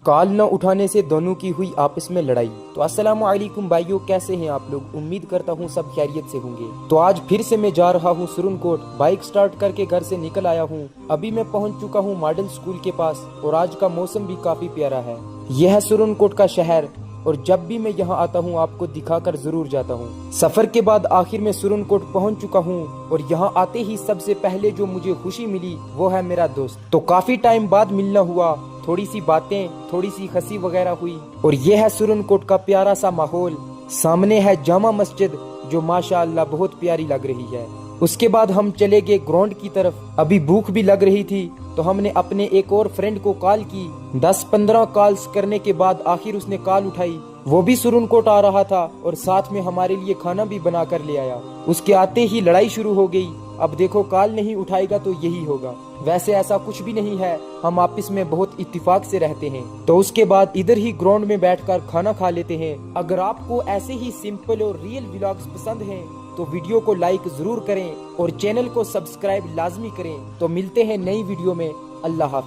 کال نہ اٹھانے سے دونوں کی ہوئی آپس میں لڑائی۔ تو السلام علیکم بھائیو، کیسے ہیں آپ لوگ؟ امید کرتا ہوں سب خیریت سے ہوں گے۔ تو آج پھر سے میں جا رہا ہوں سرن کوٹ، بائک سٹارٹ کر کے گھر سے نکل آیا ہوں۔ ابھی میں پہنچ چکا ہوں ماڈل سکول کے پاس، اور آج کا موسم بھی کافی پیارا ہے۔ یہ ہے سرن کوٹ کا شہر، اور جب بھی میں یہاں آتا ہوں آپ کو دکھا کر ضرور جاتا ہوں۔ سفر کے بعد آخر میں سرن کوٹ پہنچ چکا ہوں، اور یہاں آتے ہی سب سے پہلے جو مجھے خوشی ملی وہ ہے میرا دوست۔ تو کافی ٹائم بعد ملنا ہوا، تھوڑی سی باتیں، تھوڑی سی ہنسی وغیرہ ہوئی، اور یہ ہے سرن کوٹ کا پیارا سا ماحول۔ سامنے ہے جامع مسجد جو ماشاءاللہ بہت پیاری لگ رہی ہے۔ اس کے بعد ہم چلے گئے گراؤنڈ کی طرف۔ ابھی بھوک بھی لگ رہی تھی تو ہم نے اپنے ایک اور فرینڈ کو کال کی۔ 10-15 کالز کرنے کے بعد آخر اس نے کال اٹھائی۔ وہ بھی سرن کوٹ آ رہا تھا، اور ساتھ میں ہمارے لیے کھانا بھی بنا کر لے آیا۔ اس کے آتے ہی لڑائی شروع ہو گئی۔ اب دیکھو کال نہیں اٹھائے گا تو یہی ہوگا۔ ویسے ایسا کچھ بھی نہیں ہے، ہم آپس میں بہت اتفاق سے رہتے ہیں۔ تو اس کے بعد ادھر ہی گراؤنڈ میں بیٹھ کر کھانا کھا لیتے ہیں۔ اگر آپ کو ایسے ہی سمپل اور ریئل ولاگز پسند ہیں تو ویڈیو کو لائک ضرور کریں، اور چینل کو سبسکرائب لازمی کریں۔ تو ملتے ہیں نئی ویڈیو میں۔ اللہ حافظ۔